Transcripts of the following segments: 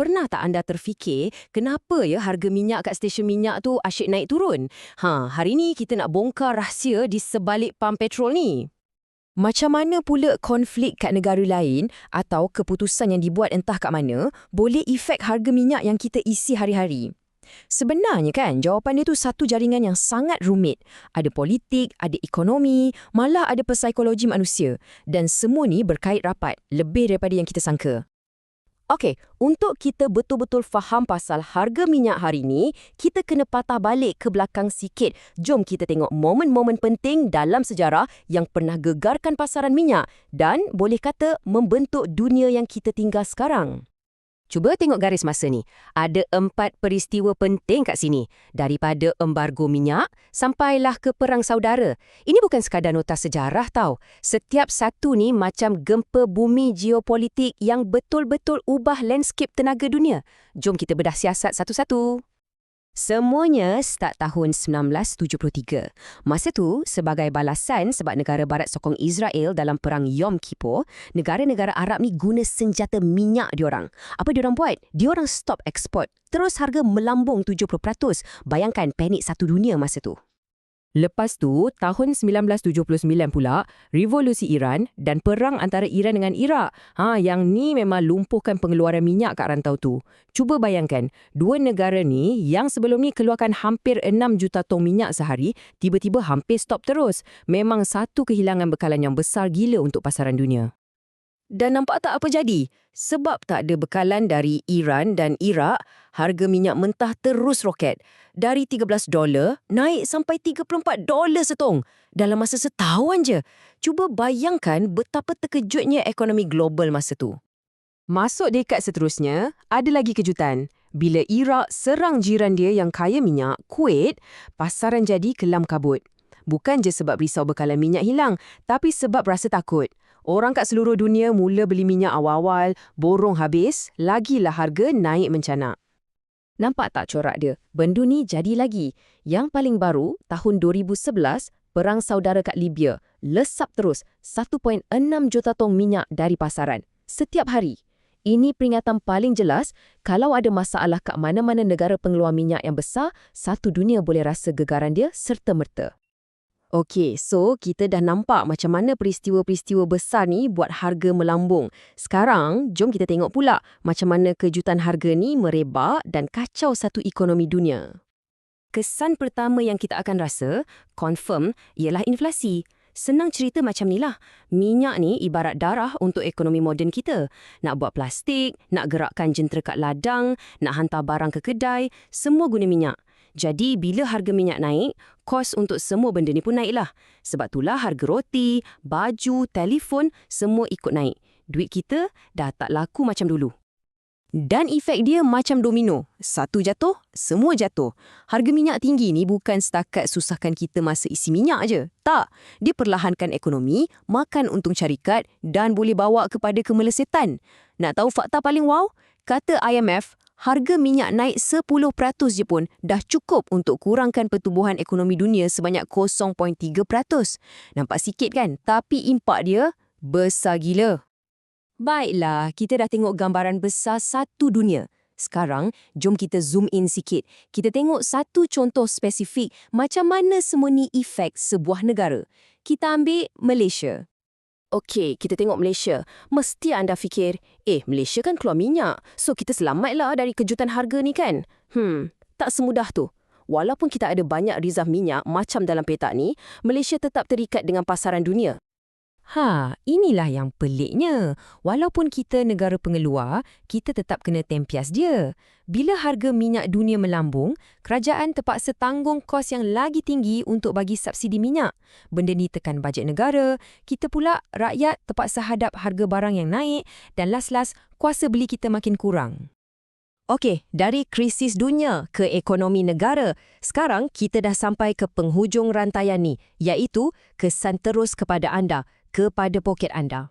Pernah tak anda terfikir kenapa ya harga minyak kat stesen minyak tu asyik naik turun? Hari ni kita nak bongkar rahsia di sebalik pam petrol ni. Macam mana pula konflik kat negara lain atau keputusan yang dibuat entah kat mana boleh efek harga minyak yang kita isi hari-hari? Sebenarnya kan, jawapan dia tu satu jaringan yang sangat rumit. Ada politik, ada ekonomi, malah ada psikologi manusia. Dan semua ni berkait rapat, lebih daripada yang kita sangka. Okey, untuk kita betul-betul faham pasal harga minyak hari ni, kita kena patah balik ke belakang sikit. Jom kita tengok momen-momen penting dalam sejarah yang pernah gegarkan pasaran minyak dan boleh kata membentuk dunia yang kita tinggal sekarang. Cuba tengok garis masa ni. Ada 4 peristiwa penting kat sini. Daripada embargo minyak sampailah ke Perang Saudara. Ini bukan sekadar nota sejarah tau. Setiap satu ni macam gempa bumi geopolitik yang betul-betul ubah landscape tenaga dunia. Jom kita bedah siasat satu-satu. Semuanya start tahun 1973. Masa tu, sebagai balasan sebab negara barat sokong Israel dalam perang Yom Kippur, negara-negara Arab ni guna senjata minyak diorang. Apa diorang buat? Diorang stop ekspor. Terus harga melambung 70%. Bayangkan panik satu dunia masa tu. Lepas tu, tahun 1979 pula, revolusi Iran dan perang antara Iran dengan Iraq. Yang ni memang lumpuhkan pengeluaran minyak kat rantau tu. Cuba bayangkan, dua negara ni yang sebelum ni keluarkan hampir 6 juta tong minyak sehari, tiba-tiba hampir stop terus. Memang satu kehilangan bekalan yang besar gila untuk pasaran dunia. Dan nampak tak apa jadi? Sebab tak ada bekalan dari Iran dan Iraq, harga minyak mentah terus roket. Dari $13 naik sampai $34 setong dalam masa setahun je. Cuba bayangkan betapa terkejutnya ekonomi global masa tu. Masuk dekad seterusnya, ada lagi kejutan. Bila Iraq serang jiran dia yang kaya minyak, Kuwait, pasaran jadi kelam kabut. Bukan je sebab risau bekalan minyak hilang, tapi sebab rasa takut. Orang kat seluruh dunia mula beli minyak awal-awal, borong habis, lagilah harga naik mencanak. Nampak tak corak dia? Benda ni jadi lagi. Yang paling baru, tahun 2011, Perang Saudara kat Libya. Lesap terus 1.6 juta tong minyak dari pasaran. Setiap hari. Ini peringatan paling jelas, kalau ada masalah kat mana-mana negara pengeluar minyak yang besar, satu dunia boleh rasa gegaran dia serta-merta. Okey, so kita dah nampak macam mana peristiwa-peristiwa besar ni buat harga melambung. Sekarang, jom kita tengok pula macam mana kejutan harga ni merebak dan kacau satu ekonomi dunia. Kesan pertama yang kita akan rasa, confirm, ialah inflasi. Senang cerita macam ni lah. Minyak ni ibarat darah untuk ekonomi moden kita. Nak buat plastik, nak gerakkan jentera kat ladang, nak hantar barang ke kedai, semua guna minyak. Jadi, bila harga minyak naik, kos untuk semua benda ni pun naiklah. Sebab itulah harga roti, baju, telefon, semua ikut naik. Duit kita dah tak laku macam dulu. Dan efek dia macam domino. Satu jatuh, semua jatuh. Harga minyak tinggi ni bukan setakat susahkan kita masa isi minyak je. Tak. Dia perlahankan ekonomi, makan untung syarikat dan boleh bawa kepada kemelesetan. Nak tahu fakta paling wow? Kata IMF, harga minyak naik 10% je pun dah cukup untuk kurangkan pertumbuhan ekonomi dunia sebanyak 0.3%. Nampak sikit kan? Tapi impak dia besar gila. Baiklah, kita dah tengok gambaran besar satu dunia. Sekarang, jom kita zoom in sikit. Kita tengok satu contoh spesifik macam mana semua ni efek sebuah negara. Kita ambil Malaysia. Okey, kita tengok Malaysia. Mesti anda fikir, Malaysia kan keluar minyak, so kita selamatlah dari kejutan harga ni kan? Tak semudah tu. Walaupun kita ada banyak reserve minyak macam dalam peta ni, Malaysia tetap terikat dengan pasaran dunia. Inilah yang peliknya. Walaupun kita negara pengeluar, kita tetap kena tempias dia. Bila harga minyak dunia melambung, kerajaan terpaksa tanggung kos yang lagi tinggi untuk bagi subsidi minyak. Benda ni tekan bajet negara, kita pula, rakyat, terpaksa hadap harga barang yang naik dan las-las kuasa beli kita makin kurang. Okey, dari krisis dunia ke ekonomi negara, sekarang kita dah sampai ke penghujung rantaian ni, iaitu kesan terus kepada anda, kepada poket anda.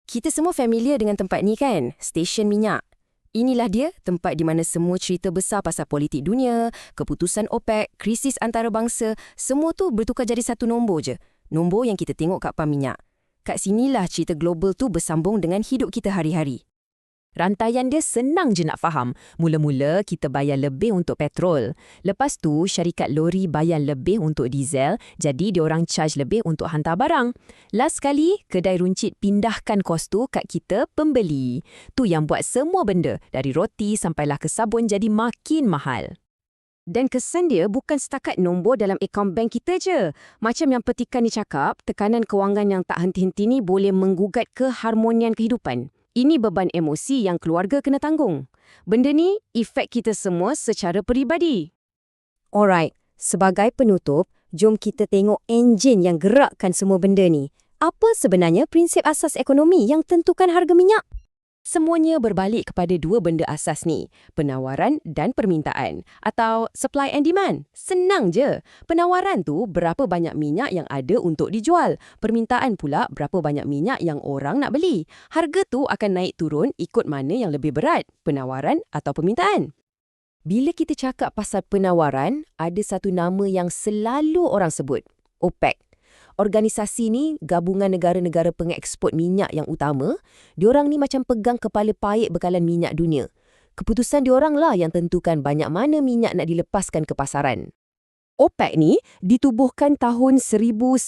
Kita semua familiar dengan tempat ni kan? Stesen minyak. Inilah dia tempat di mana semua cerita besar pasal politik dunia, keputusan OPEC, krisis antarabangsa, semua tu bertukar jadi satu nombor je. Nombor yang kita tengok kat pam minyak. Kat sinilah cerita global tu bersambung dengan hidup kita hari-hari. Rantaian dia senang je nak faham. Mula-mula kita bayar lebih untuk petrol. Lepas tu syarikat lori bayar lebih untuk diesel, jadi diorang charge lebih untuk hantar barang. Last sekali, kedai runcit pindahkan kos tu kat kita pembeli. Tu yang buat semua benda, dari roti sampailah ke sabun jadi makin mahal. Dan kesan dia bukan setakat nombor dalam akaun bank kita je. Macam yang petikan ni cakap, tekanan kewangan yang tak henti-henti ni boleh menggugat keharmonian kehidupan. Ini beban emosi yang keluarga kena tanggung. Benda ni efek kita semua secara peribadi. Alright, sebagai penutup, jom kita tengok enjin yang gerakkan semua benda ni. Apa sebenarnya prinsip asas ekonomi yang tentukan harga minyak? Semuanya berbalik kepada dua benda asas ni, penawaran dan permintaan, atau supply and demand. Senang je. Penawaran tu berapa banyak minyak yang ada untuk dijual. Permintaan pula berapa banyak minyak yang orang nak beli. Harga tu akan naik turun ikut mana yang lebih berat, penawaran atau permintaan. Bila kita cakap pasal penawaran, ada satu nama yang selalu orang sebut, OPEC. Organisasi ni gabungan negara-negara pengeksport minyak yang utama. Diorang ni macam pegang kepala paik bekalan minyak dunia. Keputusan diorang lah yang tentukan banyak mana minyak nak dilepaskan ke pasaran. OPEC ni ditubuhkan tahun 1960.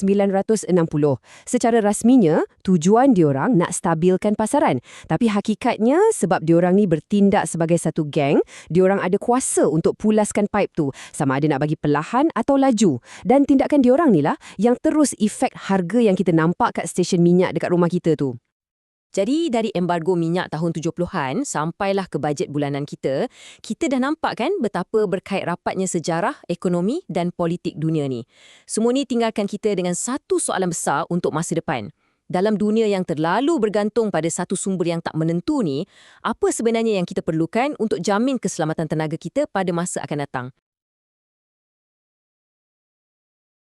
Secara rasminya, tujuan diorang nak stabilkan pasaran. Tapi hakikatnya, sebab diorang ni bertindak sebagai satu geng, diorang ada kuasa untuk pulaskan paip tu, sama ada nak bagi perlahan atau laju. Dan tindakan diorang ni lah yang terus efek harga yang kita nampak kat stesen minyak dekat rumah kita tu. Jadi dari embargo minyak tahun 70-an sampailah ke bajet bulanan kita dah nampak kan betapa berkait rapatnya sejarah, ekonomi dan politik dunia ni. Semua ni tinggalkan kita dengan satu soalan besar untuk masa depan. Dalam dunia yang terlalu bergantung pada satu sumber yang tak menentu ni, apa sebenarnya yang kita perlukan untuk jamin keselamatan tenaga kita pada masa akan datang?